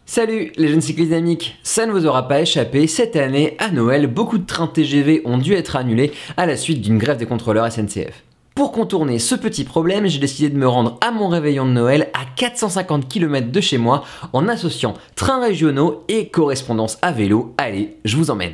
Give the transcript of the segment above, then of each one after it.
Salut les jeunes cyclistes dynamiques, ça ne vous aura pas échappé, cette année, à Noël, beaucoup de trains TGV ont dû être annulés à la suite d'une grève des contrôleurs SNCF. Pour contourner ce petit problème, j'ai décidé de me rendre à mon réveillon de Noël à 450 km de chez moi en associant trains régionaux et correspondance à vélo. Allez, je vous emmène.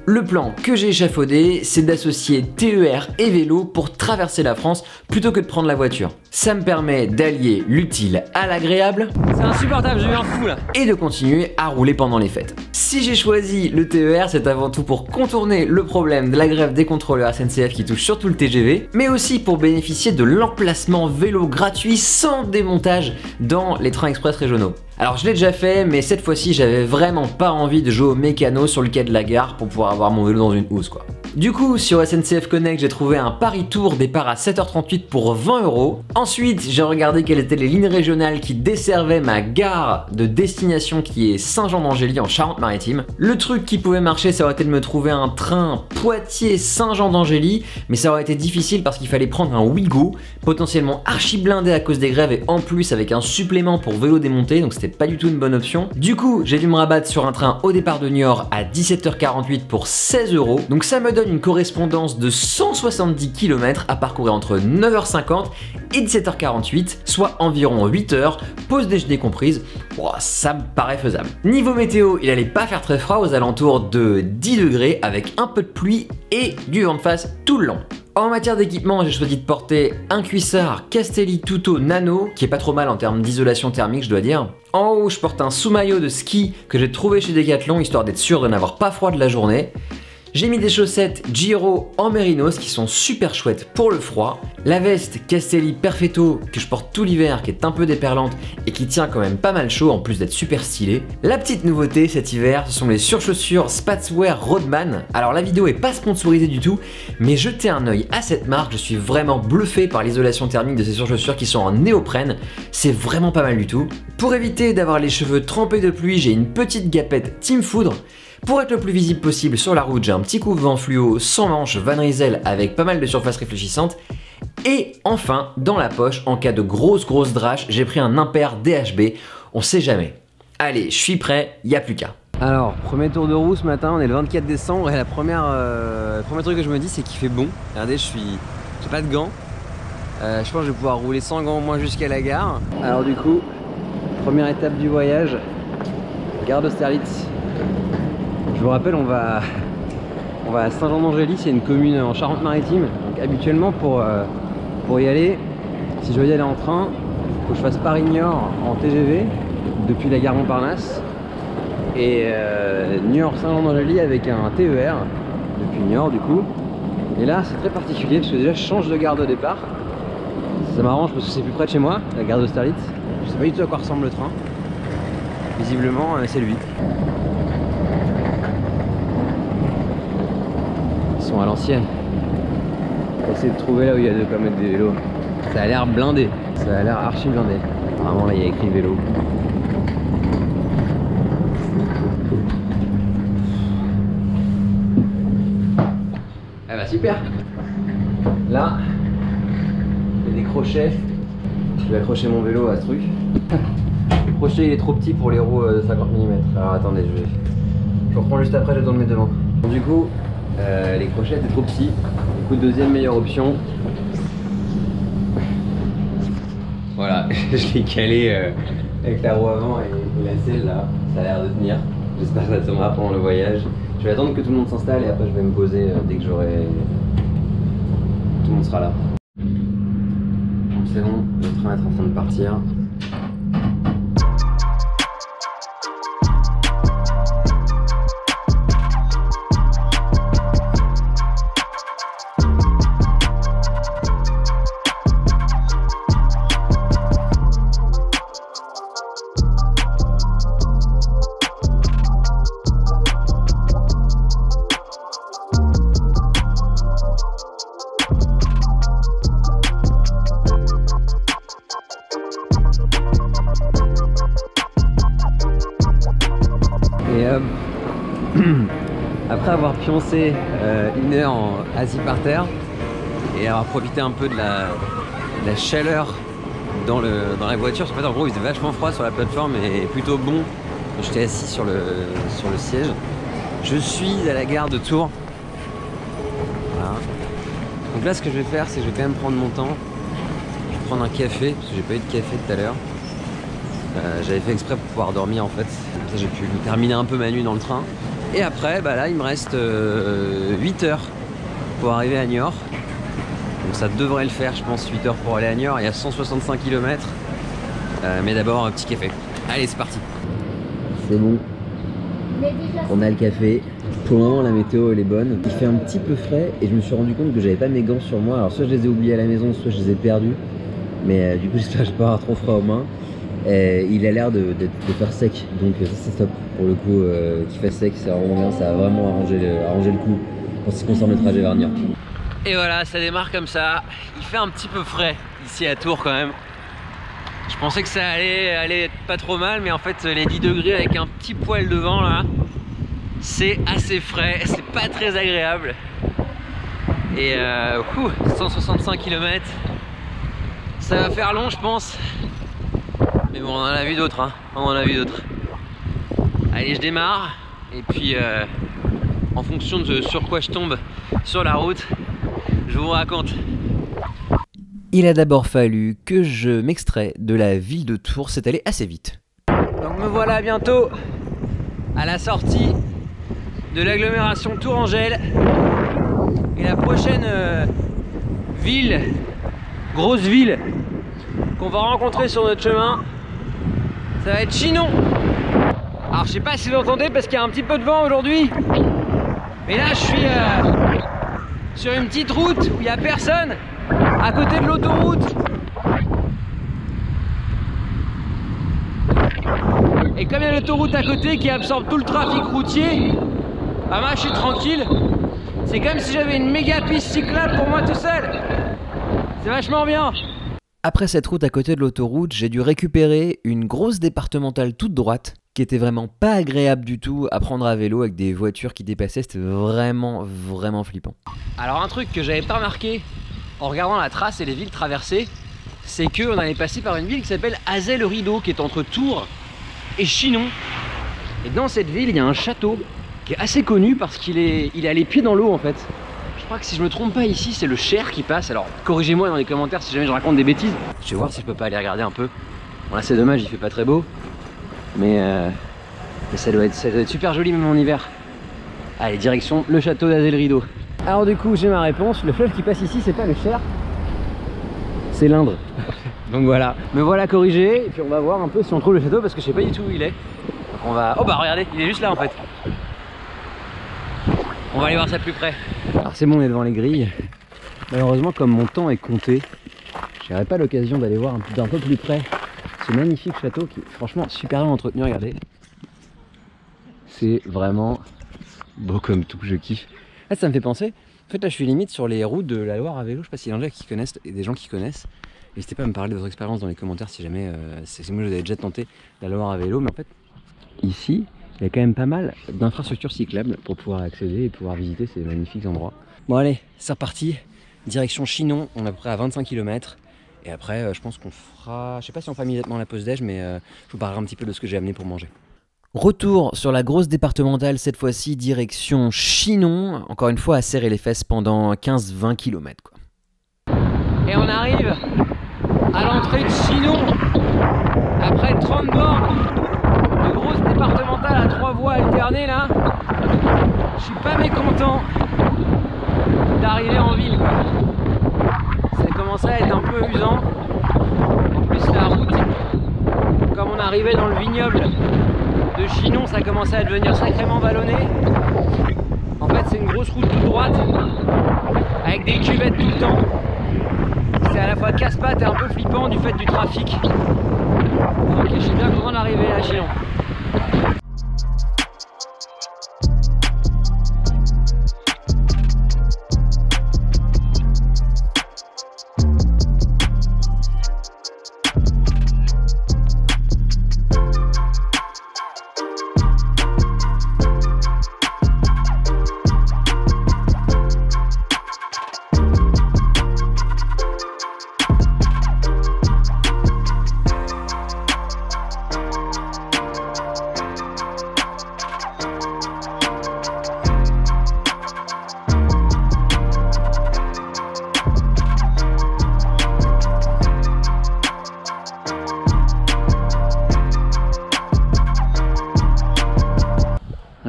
Le plan que j'ai échafaudé, c'est d'associer TER et vélo pour traverser la France plutôt que de prendre la voiture. Ça me permet d'allier l'utile à l'agréable. C'est insupportable, j'ai eu un fou là. Et de continuer à rouler pendant les fêtes. Si j'ai choisi le TER, c'est avant tout pour contourner le problème de la grève des contrôleurs SNCF qui touche surtout le TGV, mais aussi pour bénéficier de l'emplacement vélo gratuit sans démontage dans les trains express régionaux. Alors je l'ai déjà fait, mais cette fois-ci j'avais vraiment pas envie de jouer au mécano sur le quai de la gare pour pouvoir avoir mon vélo dans une housse quoi. Du coup sur SNCF Connect j'ai trouvé un Paris Tour départ à 7h38 pour 20 €. Ensuite j'ai regardé quelles étaient les lignes régionales qui desservaient ma gare de destination qui est Saint-Jean-d'Angély en Charente-Maritime. Le truc qui pouvait marcher ça aurait été de me trouver un train Poitiers-Saint-Jean-d'Angély, mais ça aurait été difficile parce qu'il fallait prendre un Ouigo, potentiellement archi blindé à cause des grèves et en plus avec un supplément pour vélo démonté, donc c'était pas du tout une bonne option. Du coup j'ai dû me rabattre sur un train au départ de Niort à 17h48 pour 16 €, donc ça me donne une correspondance de 170 km à parcourir entre 9h50 et 17h48, soit environ 8 heures, pause déjeuner comprise. Bon, ça me paraît faisable. Niveau météo, il allait pas faire très froid, aux alentours de 10 degrés avec un peu de pluie et du vent de face tout le long. En matière d'équipement, j'ai choisi de porter un cuissard Castelli Tutto Nano, qui est pas trop mal en termes d'isolation thermique, je dois dire. En haut, je porte un sous-maillot de ski que j'ai trouvé chez Decathlon, histoire d'être sûr de n'avoir pas froid de la journée. J'ai mis des chaussettes Giro en mérinos qui sont super chouettes pour le froid. La veste Castelli Perfetto que je porte tout l'hiver, qui est un peu déperlante et qui tient quand même pas mal chaud en plus d'être super stylée. La petite nouveauté cet hiver, ce sont les surchaussures Spatswear Roadman. Alors la vidéo est pas sponsorisée du tout, mais jetez un œil à cette marque, je suis vraiment bluffé par l'isolation thermique de ces surchaussures qui sont en néoprène. C'est vraiment pas mal du tout. Pour éviter d'avoir les cheveux trempés de pluie, j'ai une petite gapette Team Foudre. Pour être le plus visible possible sur la route, j'ai un petit coupe-vent fluo sans manche Van Rysel avec pas mal de surface réfléchissante. Et enfin, dans la poche, en cas de grosse drache, j'ai pris un impair DHB, on sait jamais. Allez, je suis prêt, y a plus qu'à. Alors, premier tour de roue ce matin, on est le 24 décembre et le premier truc que je me dis c'est qu'il fait bon. Regardez, j'ai pas de gants. Je pense que je vais pouvoir rouler sans gants au moins jusqu'à la gare. Alors du coup, première étape du voyage, gare d'Austerlitz. Je vous rappelle, on va à Saint-Jean-d'Angély, c'est une commune en Charente-Maritime. Donc habituellement pour y aller, si je veux y aller en train, il faut que je fasse Paris-Niort en TGV depuis la gare Montparnasse et Niort-Saint-Jean-d'Angély avec un TER depuis Niort du coup. Et là c'est très particulier parce que déjà je change de gare de départ. Ça m'arrange parce que c'est plus près de chez moi, la gare d'Austerlitz. Je sais pas du tout à quoi ressemble le train. Visiblement c'est lui. À l'ancienne. On va essayer de trouver là où il y a de quoi mettre des vélos. Ça a l'air blindé. Ça a l'air archi blindé. Apparemment là il y a écrit vélo. Ah bah super. Là, il y a des crochets. Je vais accrocher mon vélo à ce truc. Le crochet il est trop petit pour les roues de 50 mm. Alors attendez, je reprends juste après, je dois le mettre devant. Du coup, les crochets étaient trop petits. Du coup, deuxième meilleure option. Voilà, je l'ai calé avec la roue avant et la selle là. Ça a l'air de tenir. J'espère que ça tiendra pendant le voyage. Je vais attendre que tout le monde s'installe et après je vais me poser dès que j'aurai. Tout le monde sera là. Donc c'est bon, le train est en train de partir. après avoir pioncé 1 heure assis par terre et avoir profité un peu de la chaleur dans la voiture, en fait en gros il faisait vachement froid sur la plateforme et plutôt bon. J'étais assis sur le siège. Je suis à la gare de Tours. Voilà. Donc là ce que je vais faire, c'est que je vais quand même prendre mon temps. Je vais prendre un café, parce que j'ai pas eu de café tout à l'heure. J'avais fait exprès pour pouvoir dormir en fait. Comme ça j'ai pu terminer un peu ma nuit dans le train. Et après, bah là il me reste 8 heures pour arriver à Niort. Donc ça devrait le faire, je pense, 8 heures pour aller à Niort. Il y a 165 km. Mais d'abord un petit café. Allez, c'est parti. C'est bon. On a le café. Pour le moment, la météo elle est bonne. Il fait un petit peu frais et je me suis rendu compte que j'avais pas mes gants sur moi. Alors soit je les ai oubliés à la maison, soit je les ai perdus. Mais du coup, j'espère que je vais pas avoir trop froid aux mains. Il a l'air de faire sec, donc ça c'est top pour le coup. Qu'il fasse sec, c'est vraiment bien. Ça va vraiment arranger le coup en ce qui concerne le trajet vers Niort. Et voilà, ça démarre comme ça. Il fait un petit peu frais ici à Tours quand même. Je pensais que ça allait être pas trop mal, mais en fait les 10 degrés avec un petit poil de vent là, c'est assez frais, c'est pas très agréable. Et 165 km, ça va faire long je pense. Mais bon, on en a vu d'autres, hein. On en a vu d'autres. Allez, je démarre. Et puis, en fonction de sur quoi je tombe sur la route, je vous raconte. Il a d'abord fallu que je m'extrais de la ville de Tours, c'est allé assez vite. Donc me voilà bientôt à la sortie de l'agglomération Tourangelle. Et la prochaine ville, grosse ville, qu'on va rencontrer sur notre chemin, ça va être Chinon. Alors je sais pas si vous entendez parce qu'il y a un petit peu de vent aujourd'hui. Mais là je suis sur une petite route où il n'y a personne, à côté de l'autoroute. Et comme il y a l'autoroute à côté qui absorbe tout le trafic routier, bah moi je suis tranquille. C'est comme si j'avais une méga piste cyclable pour moi tout seul. C'est vachement bien. Après cette route à côté de l'autoroute, j'ai dû récupérer une grosse départementale toute droite qui était vraiment pas agréable du tout à prendre à vélo avec des voitures qui dépassaient, c'était vraiment flippant. Alors un truc que j'avais pas remarqué en regardant la trace et les villes traversées, c'est qu'on allait passer par une ville qui s'appelle Azay-le-Rideau, qui est entre Tours et Chinon. Et dans cette ville, il y a un château qui est assez connu parce qu'il est à les pieds dans l'eau en fait. Je crois que si je me trompe pas ici, c'est le Cher qui passe. Alors corrigez-moi dans les commentaires si jamais je raconte des bêtises. Je vais voir si je peux pas aller regarder un peu. Bon là c'est dommage, il fait pas très beau. Mais ça doit être super joli même en hiver. Allez, direction le château d'Azay-le-Rideau. Alors du coup j'ai ma réponse, le fleuve qui passe ici c'est pas le Cher, c'est l'Indre. Donc voilà, me voilà corrigé et puis on va voir un peu si on trouve le château parce que je sais pas du tout où il est. Donc on va... Oh bah regardez, il est juste là en fait. On va aller voir ça de plus près. Alors c'est bon, on est devant les grilles. Malheureusement comme mon temps est compté, j'aurai pas l'occasion d'aller voir d'un peu plus près ce magnifique château qui est franchement super bien entretenu, regardez. C'est vraiment beau comme tout, je kiffe. Là ça me fait penser, en fait là je suis limite sur les routes de la Loire à vélo, je sais pas s'il y en a qui connaissent, et des gens qui connaissent. N'hésitez pas à me parler de votre expérience dans les commentaires si jamais moi vous avez déjà tenté la Loire à vélo, mais en fait ici il y a quand même pas mal d'infrastructures cyclables pour pouvoir accéder et pouvoir visiter ces magnifiques endroits. Bon allez, c'est reparti, direction Chinon, on est à peu près à 25 km. Et après je pense qu'on fera, je sais pas si on fera immédiatement la pause déj, mais je vous parlerai un petit peu de ce que j'ai amené pour manger. Retour sur la grosse départementale, cette fois-ci direction Chinon, encore une fois à serrer les fesses pendant 15-20 km quoi. Et on arrive à l'entrée de Chinon, après 30 bornes de grosse départementale à 3 voies alternées là. Je suis pas mécontent d'arriver en ville quoi. Ça commence à être un peu usant. En plus la route, comme on arrivait dans le vignoble de Chinon, ça commençait à devenir sacrément vallonné. En fait c'est une grosse route toute droite avec des cuvettes tout le temps. C'est à la fois casse-pattes et un peu flippant du fait du trafic. Ok, je suis bien content d'arriver à Chinon.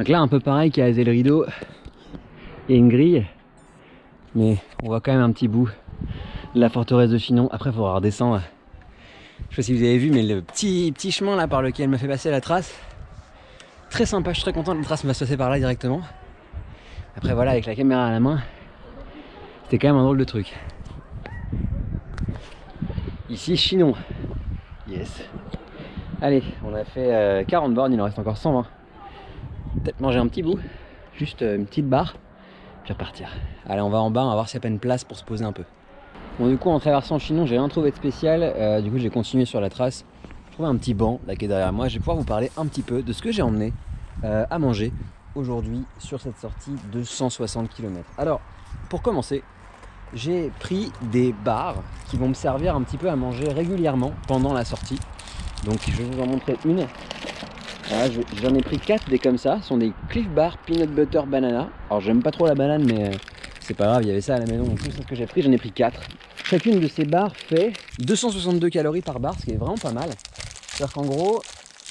Donc là un peu pareil qu'à Azel Rideau, il y a une grille, mais on voit quand même un petit bout de la forteresse de Chinon. Après il faudra redescendre. Je sais pas si vous avez vu, mais le petit chemin là par lequel me fait passer la trace, très sympa, je suis très content que la trace me fasse passer par là directement. Après voilà, avec la caméra à la main, c'était quand même un drôle de truc. Ici Chinon. Yes. Allez, on a fait 40 bornes, il en reste encore 120. Peut-être manger un petit bout, juste une petite barre, puis repartir. Allez, on va en bas, on va voir s'il y a pas une place pour se poser un peu. Bon, du coup, en traversant Chinon, j'ai rien trouvé de spécial. Du coup, j'ai continué sur la trace. J'ai trouvé un petit banc là qui est derrière moi. Je vais pouvoir vous parler un petit peu de ce que j'ai emmené à manger aujourd'hui sur cette sortie de 160 km. Alors, pour commencer, j'ai pris des bars qui vont me servir un petit peu à manger régulièrement pendant la sortie. Donc, je vais vous en montrer une. Voilà, j'en ai pris 4 des comme ça. Ce sont des Cliff Bar Peanut Butter Banana. Alors, j'aime pas trop la banane, mais c'est pas grave, il y avait ça à la maison. En plus, c'est ce que j'ai pris. J'en ai pris 4. Chacune de ces barres fait 262 calories par barre, ce qui est vraiment pas mal. C'est-à-dire qu'en gros,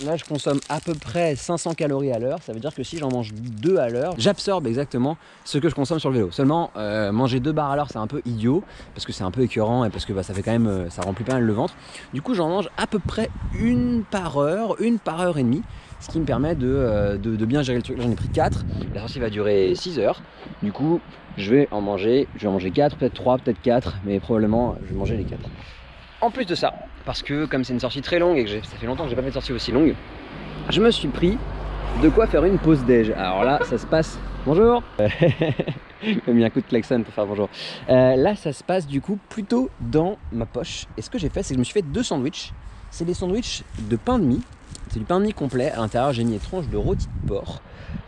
là je consomme à peu près 500 calories à l'heure. Ça veut dire que si j'en mange 2 à l'heure, j'absorbe exactement ce que je consomme sur le vélo. Seulement, manger 2 barres à l'heure, c'est un peu idiot, parce que c'est un peu écœurant et parce que ça fait quand même, ça remplit pas mal le ventre. Du coup, j'en mange à peu près une par heure et demie. Ce qui me permet de bien gérer le truc. Là, j'en ai pris 4. La sortie va durer 6 heures. Du coup, je vais en manger 4, peut-être 3, peut-être 4, mais probablement je vais manger les 4. En plus de ça, parce que comme c'est une sortie très longue et que ça fait longtemps que j'ai pas fait de sortie aussi longue, je me suis pris de quoi faire une pause déj. Alors là, ça se passe... Bonjour. J'ai mis un coup de klaxon pour faire bonjour. Là, ça se passe du coup plutôt dans ma poche. Et ce que j'ai fait, c'est que je me suis fait 2 sandwichs. C'est des sandwichs de pain de mie. C'est du pain de mie complet. À l'intérieur, j'ai mis des tranches de rôti de porc.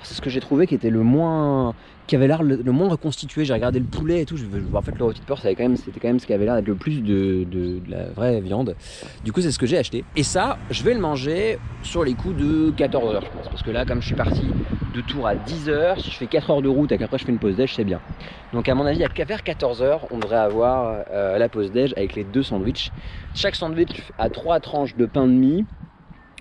C'est ce que j'ai trouvé qui était le moins... qui avait l'air le moins reconstitué. J'ai regardé le poulet et tout. En fait, le rôti de porc, c'était quand même ce qui avait l'air d'être le plus de la vraie viande. Du coup, c'est ce que j'ai acheté. Et ça, je vais le manger sur les coups de 14 heures, je pense. Parce que là, comme je suis parti de Tours à 10 heures, si je fais 4 heures de route et qu'après je fais une pause déj, c'est bien. Donc, à mon avis, vers 14 heures, on devrait avoir la pause déj avec les 2 sandwichs. Chaque sandwich a 3 tranches de pain de mie.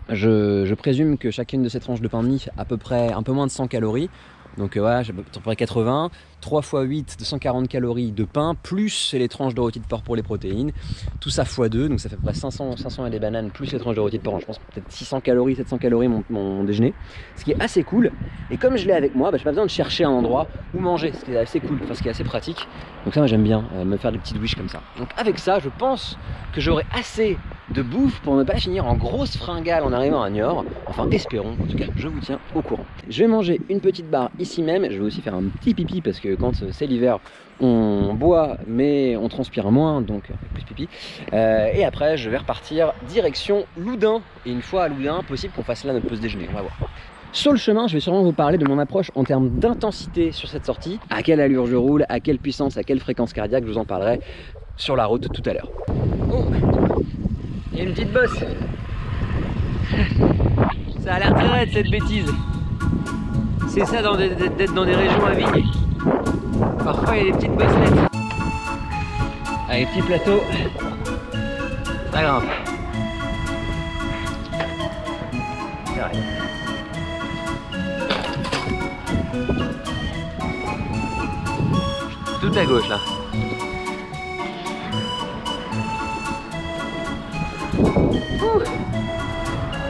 Je présume que chacune de ces tranches de pain de mie a à peu près un peu moins de 100 calories. Donc voilà, j'ai à peu près 80, 3 x 8 de 140 calories de pain, plus les tranches de rôti de porc pour les protéines. Tout ça x 2, donc ça fait à peu près 500 et des bananes, plus les tranches de rôti de porc. Je pense peut-être 600 calories, 700 calories mon déjeuner. Ce qui est assez cool. Et comme je l'ai avec moi, j'ai pas besoin de chercher un endroit où manger, ce qui est assez cool, enfin ce qui est assez pratique. Donc ça, moi j'aime bien me faire des petites wish comme ça. Donc avec ça, je pense que j'aurai assez de bouffe pour ne pas finir en grosse fringale en arrivant à Niort. Enfin, espérons, en tout cas, je vous tiens au courant. Je vais manger une petite barre ici même. Je vais aussi faire un petit pipi parce que quand c'est l'hiver, on boit mais on transpire moins, donc plus pipi. Et après, je vais repartir direction Loudun. Et une fois à Loudun, possible qu'on fasse là notre pause déjeuner. On va voir. Sur le chemin, je vais sûrement vous parler de mon approche en termes d'intensité sur cette sortie. À quelle allure je roule, à quelle puissance, à quelle fréquence cardiaque, je vous en parlerai sur la route tout à l'heure. Oh, il y a une petite bosse. Ça a l'air très raide cette bêtise. C'est ça d'être dans des régions à vignes. Parfois il y a des petites bosselettes. Allez, petit plateau. Ça grimpe. C'est vrai. Tout à gauche là.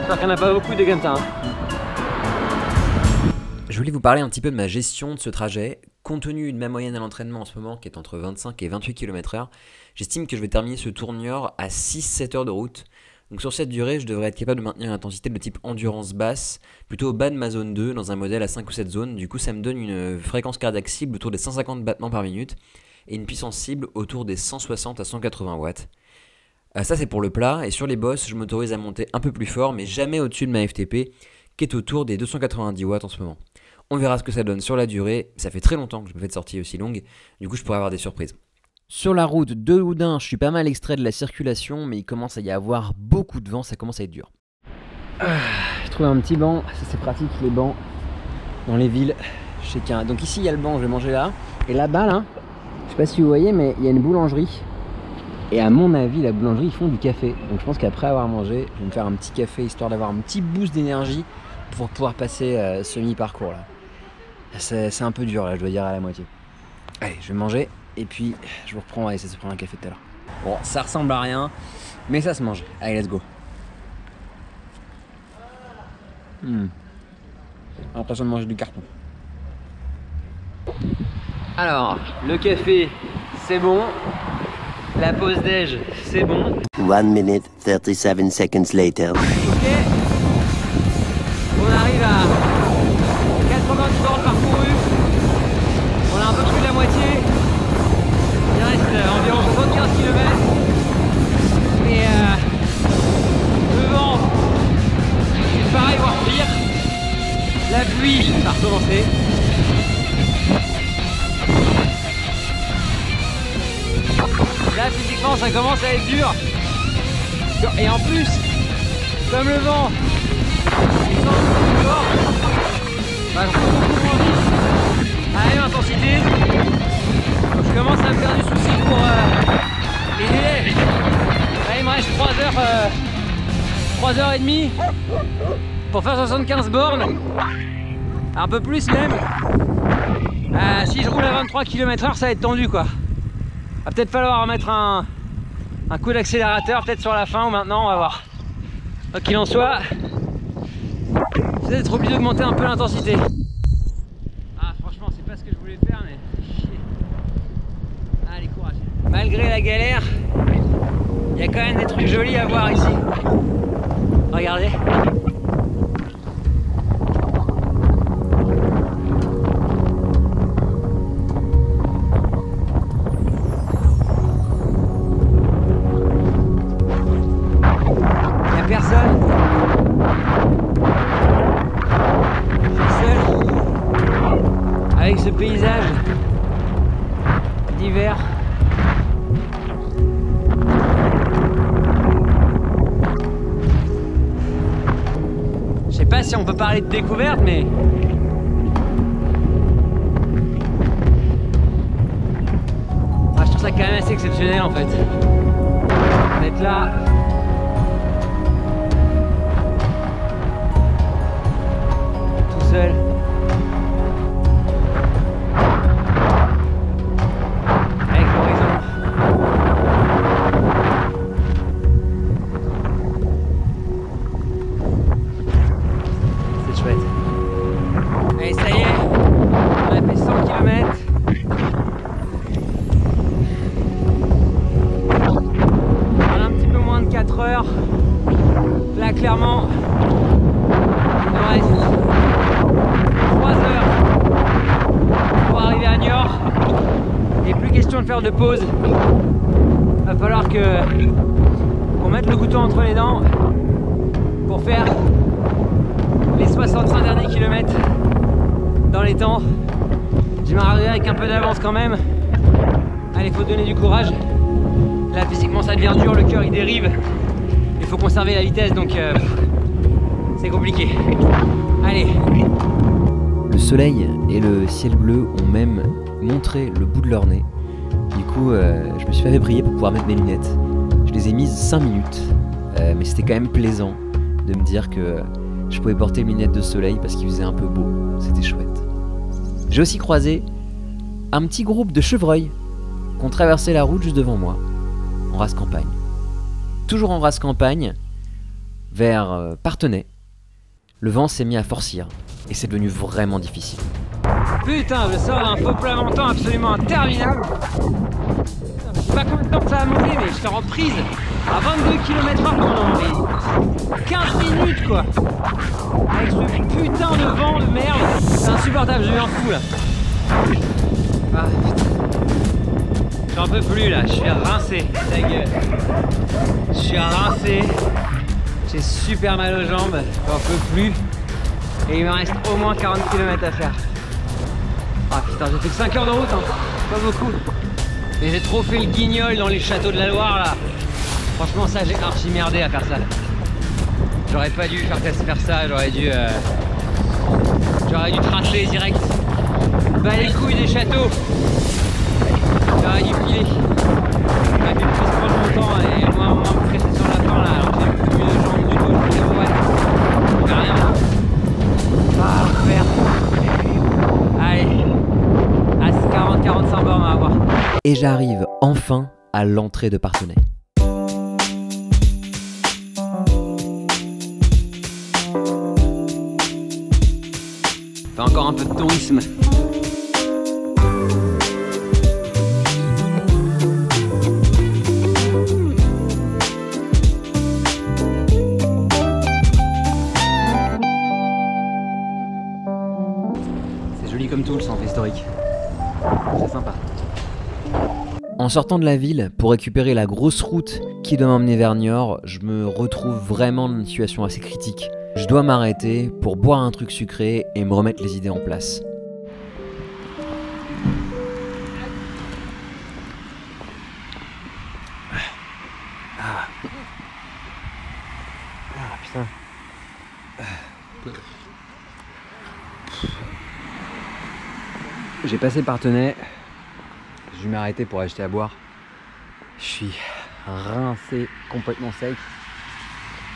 J'espère qu'il n'y en a pas beaucoup des comme ça. Je voulais vous parler un petit peu de ma gestion de ce trajet. Compte tenu de ma moyenne à l'entraînement en ce moment, qui est entre 25 et 28 km/h, j'estime que je vais terminer ce tour Niort à 6-7 heures de route. Donc sur cette durée, je devrais être capable de maintenir une intensité de type endurance basse, plutôt au bas de ma zone 2, dans un modèle à 5 ou 7 zones. Du coup, ça me donne une fréquence cardiaque cible autour des 150 battements par minute et une puissance cible autour des 160 à 180 watts. Ça, c'est pour le plat, et sur les bosses, je m'autorise à monter un peu plus fort, mais jamais au-dessus de ma FTP, qui est autour des 290 watts en ce moment. On verra ce que ça donne sur la durée. Ça fait très longtemps que je me fais de sortie aussi longue, du coup je pourrais avoir des surprises. Sur la route de Loudun, je suis pas mal extrait de la circulation, mais il commence à y avoir beaucoup de vent, ça commence à être dur. J'ai trouvé un petit banc, ça c'est pratique les bancs dans les villes. Je sais qu'il y a... Donc ici il y a le banc, je vais manger là. Et là-bas, là, je sais pas si vous voyez, mais il y a une boulangerie. Et à mon avis, la boulangerie, ils font du café. Donc je pense qu'après avoir mangé, je vais me faire un petit café, histoire d'avoir un petit boost d'énergie pour pouvoir passer ce mi-parcours là. C'est un peu dur là, je dois dire à la moitié. Allez, je vais manger et puis je vous reprends, on va essayer de se prendre un café tout à l'heure. Bon, ça ressemble à rien, mais ça se mange. Allez, let's go. J'ai l'impression de manger du carton. Alors, le café, c'est bon. La pause déj, c'est bon. 1 minute 37 seconds later. Ok. On arrive à 80 bornes parcourues. On a un peu plus de la moitié. Il reste environ 75 km. Et le vent, c'est pareil, voire pire. La pluie va recommencer. Là, physiquement, ça commence à être dur. Et en plus, comme le vent il sent plus fort, bah, je prends beaucoup moins vite à la même intensité. Donc, je commence à me faire du souci pour les délais. Là, il me reste 3h30 pour faire 75 bornes. Un peu plus même. Si je roule à 23 km/h, ça va être tendu quoi. Va peut-être falloir mettre un coup d'accélérateur, peut-être sur la fin ou maintenant, on va voir. Quoi qu'il en soit, vous êtes obligé d'augmenter un peu l'intensité. Ah, franchement, c'est pas ce que je voulais faire, mais chier. Allez, courage. Malgré la galère, il y a quand même des trucs jolis à voir ici. Regardez. Personne. Je suis seul avec ce paysage d'hiver. Je sais pas si on peut parler de découverte, mais je trouve ça quand même assez exceptionnel en fait. D'être là. Seul. Avec l'horizon. C'est chouette. Allez, ça y est, on a fait 100 km. On a un petit peu moins de 4 heures. Là, clairement, il nous reste 3 heures pour arriver à Niort et plus question de faire de pause. Va falloir qu'on mette le couteau entre les dents pour faire les 65 derniers kilomètres dans les temps. J'ai m'arrivé avec un peu d'avance quand même. Allez, faut donner du courage. Là physiquement ça devient dur, le cœur il dérive. Il faut conserver la vitesse donc c'est compliqué. Allez. Le soleil et le ciel bleu ont même montré le bout de leur nez. Du coup, je me suis fait briller pour pouvoir mettre mes lunettes. Je les ai mises 5 minutes, mais c'était quand même plaisant de me dire que je pouvais porter mes lunettes de soleil parce qu'il faisait un peu beau. C'était chouette. J'ai aussi croisé un petit groupe de chevreuils qui ont traversé la route juste devant moi, en race campagne. Toujours en race campagne, vers Parthenay. Le vent s'est mis à forcir et c'est devenu vraiment difficile. Putain, je sors d'un peuplement absolument interminable. Je sais pas combien de temps que ça a monté, mais j'étais en prise à 22 km/h pendant 15 minutes quoi. Avec ce putain de vent de merde, c'est insupportable, je deviens fou là. Ah putain. J'en peux plus là, je suis rincé, ta gueule. Je suis rincé. J'ai super mal aux jambes, j'en peux plus. Et il me reste au moins 40 km à faire. Ah putain, j'ai fait que 5 heures de route, hein. Pas beaucoup. Mais j'ai trop fait le guignol dans les châteaux de la Loire là. Franchement ça j'ai archi merdé à faire ça. J'aurais pas dû faire ça, j'aurais dû tracer direct. Bah les couilles des châteaux. J'aurais dû filer. J'aurais dû plus prendre mon temps et moi me presser sur la fin là. Alors j'ai plus de jambes du tout, je me dis ouais. Je fais rien. 45 bornes à avoir. Et j'arrive enfin à l'entrée de Parthenay. Fait encore un peu de tourisme. C'est joli comme tout le centre historique. C'est sympa. En sortant de la ville, pour récupérer la grosse route qui doit m'emmener vers Niort, je me retrouve vraiment dans une situation assez critique. Je dois m'arrêter pour boire un truc sucré et me remettre les idées en place. Putain. J'ai passé Parthenay. Je vais m'arrêter pour acheter à boire. Je suis rincé, complètement sec.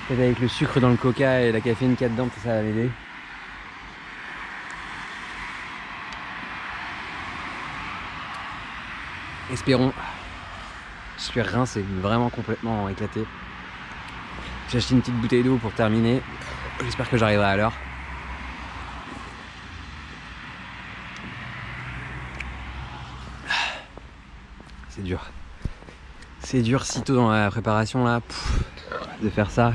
Peut-être avec le sucre dans le coca et la caféine qu'il y a dedans, ça va m'aider. Espérons. Je suis rincé, vraiment complètement éclaté. J'ai acheté une petite bouteille d'eau pour terminer. J'espère que j'arriverai à l'heure. C'est dur. C'est dur si tôt dans la préparation là, de faire ça.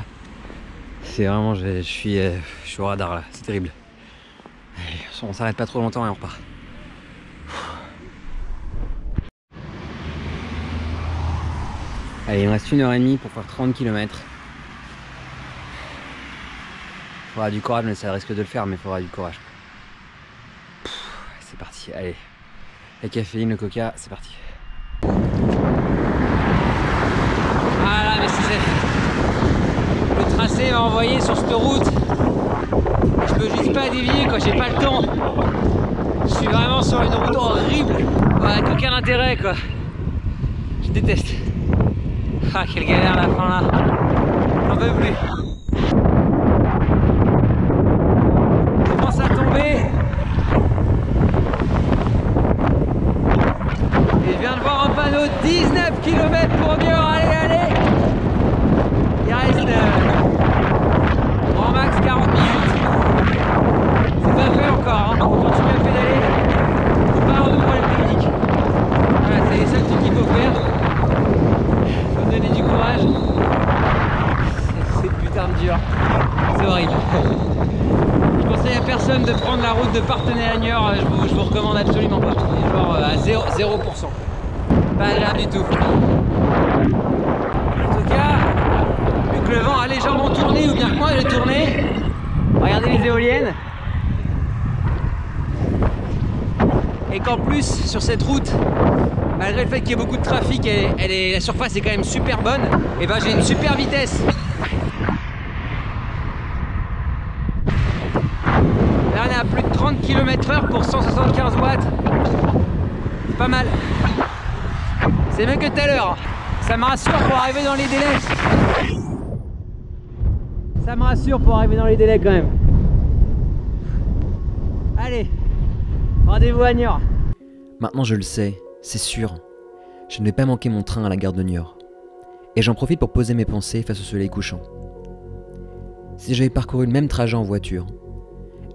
C'est vraiment, je suis au radar là, c'est terrible. Allez, on s'arrête pas trop longtemps et on repart. Allez, il me reste 1h30 pour faire 30 km. Faudra du courage, mais ça risque de le faire, mais il faudra du courage. C'est parti, allez. La caféine, le coca, c'est parti. Voilà, mais c'est le tracé m'a envoyé sur cette route. Je peux juste pas dévier quand j'ai pas le temps. Je suis vraiment sur une route horrible. Avec aucun intérêt quoi. Je déteste. Ah quelle galère la fin là. J'en peux plus. Je commence à tomber. Et je viens de voir un panneau 19 km pour Niort. Allez, allez. Il reste en max 40 minutes. C'est pas fait encore, hein. On continue à pédaler. Faut pas avoir de problème technique. Voilà, c'est les seuls trucs qu'il faut faire. Faut me donner du courage. C'est putain de dur. C'est horrible. Je conseille à personne de prendre la route de Parthenay à Niort. Je vous recommande absolument pas. Genre à 0%. Pas agréable du tout. En tout cas, vu que le vent a légèrement tourné, ou bien que moi j'ai tourné, regardez les éoliennes. Et qu'en plus, sur cette route, malgré le fait qu'il y ait beaucoup de trafic, la surface est quand même super bonne, et ben j'ai une super vitesse. Là on est à plus de 30 km/h pour 175 watts. C'est pas mal. C'est mieux que tout à l'heure. Ça me rassure pour arriver dans les délais. Ça me rassure pour arriver dans les délais quand même. Allez, rendez-vous à Niort. Maintenant je le sais, c'est sûr. Je ne vais pas manquer mon train à la gare de Niort. Et j'en profite pour poser mes pensées face au soleil couchant. Si j'avais parcouru le même trajet en voiture,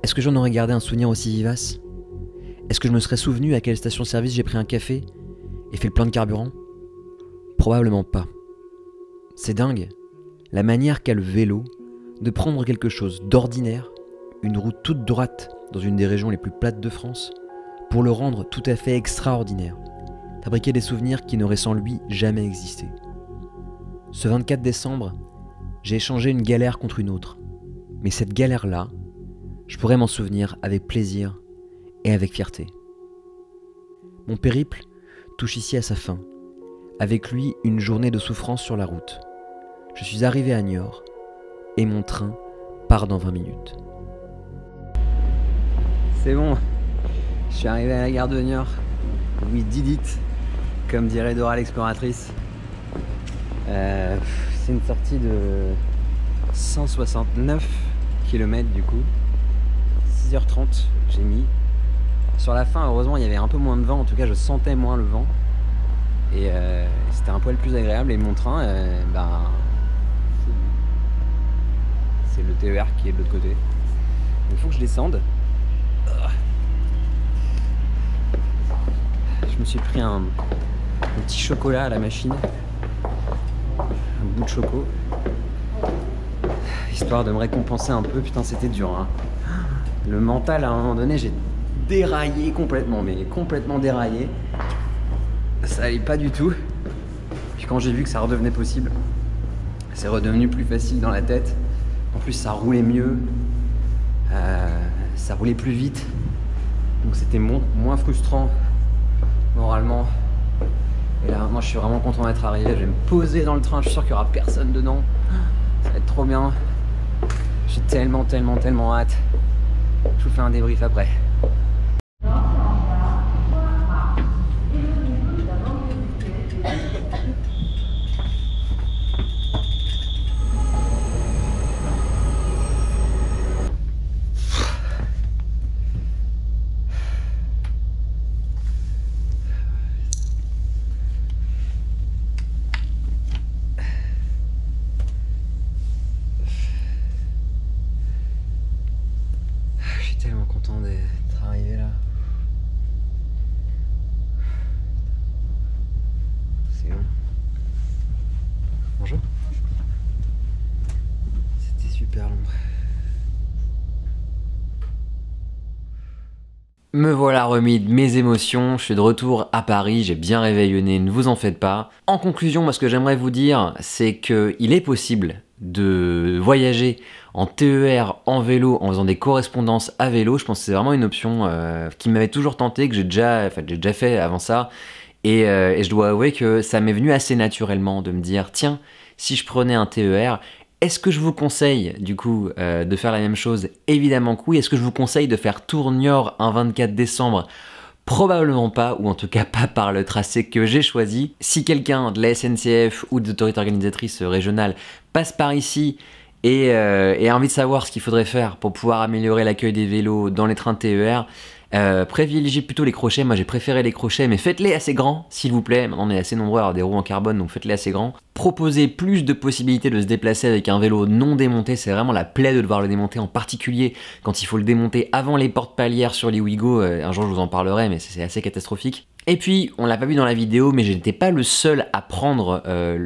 est-ce que j'en aurais gardé un souvenir aussi vivace? Est-ce que je me serais souvenu à quelle station-service j'ai pris un café et fait le plein de carburant? Probablement pas. C'est dingue, la manière qu'a le vélo de prendre quelque chose d'ordinaire, une route toute droite dans une des régions les plus plates de France, pour le rendre tout à fait extraordinaire, fabriquer des souvenirs qui n'auraient sans lui jamais existé. Ce 24 décembre, j'ai échangé une galère contre une autre, mais cette galère-là, je pourrais m'en souvenir avec plaisir et avec fierté. Mon périple touche ici à sa fin, avec lui une journée de souffrance sur la route. Je suis arrivé à Niort et mon train part dans 20 minutes. C'est bon, je suis arrivé à la gare de Niort. We did it, comme dirait Dora l'exploratrice. C'est une sortie de 169 km du coup. 6h30 j'ai mis. Sur la fin, heureusement, il y avait un peu moins de vent. En tout cas, je sentais moins le vent. Et c'était un poil plus agréable. Et mon train, c'est le TER qui est de l'autre côté. Donc, il faut que je descende. Je me suis pris un petit chocolat à la machine. Un bout de choco. Histoire de me récompenser un peu. Putain, c'était dur, hein. Le mental, à un moment donné, j'ai déraillé complètement, mais complètement déraillé. Ça allait pas du tout. Puis quand j'ai vu que ça redevenait possible, c'est redevenu plus facile dans la tête. En plus, ça roulait mieux. Ça roulait plus vite. Donc c'était moins frustrant, moralement. Et là, moi, je suis vraiment content d'être arrivé. Je vais me poser dans le train. Je suis sûr qu'il n'y aura personne dedans. Ça va être trop bien. J'ai tellement hâte. Je vous fais un débrief après. Je suis tellement content d'être arrivé là. C'est long. Bonjour. C'était super long. Me voilà remis de mes émotions, je suis de retour à Paris, j'ai bien réveillonné, ne vous en faites pas. En conclusion, moi ce que j'aimerais vous dire, c'est qu'il est possible de voyager en TER, en vélo, en faisant des correspondances à vélo. Je pense que c'est vraiment une option qui m'avait toujours tenté, que j'ai déjà fait avant ça. Et je dois avouer que ça m'est venu assez naturellement de me dire, tiens, si je prenais un TER, est-ce que je vous conseille du coup de faire la même chose? Évidemment que oui. Est-ce que je vous conseille de faire Tours-Niort un 24 décembre? Probablement pas, ou en tout cas pas par le tracé que j'ai choisi. Si quelqu'un de la SNCF ou des autorités organisatrices régionales passe par ici et a envie de savoir ce qu'il faudrait faire pour pouvoir améliorer l'accueil des vélos dans les trains TER, privilégiez plutôt les crochets. Moi j'ai préféré les crochets, mais faites-les assez grands s'il vous plaît. Maintenant on est assez nombreux à avoir des roues en carbone, donc faites-les assez grands. Proposez plus de possibilités de se déplacer avec un vélo non démonté. C'est vraiment la plaie de devoir le démonter, en particulier quand il faut le démonter avant les portes palières sur les Ouigo. Un jour je vous en parlerai, mais c'est assez catastrophique. Et puis, on l'a pas vu dans la vidéo, mais je n'étais pas le seul à prendre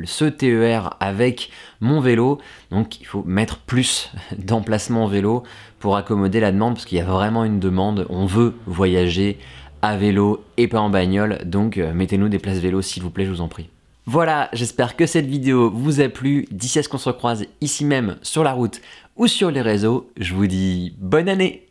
ce TER avec mon vélo. Donc il faut mettre plus d'emplacements vélo pour accommoder la demande, parce qu'il y a vraiment une demande. On veut voyager à vélo et pas en bagnole. Donc mettez-nous des places vélo s'il vous plaît, je vous en prie. Voilà, j'espère que cette vidéo vous a plu. D'ici à ce qu'on se recroise ici même sur la route ou sur les réseaux, je vous dis bonne année!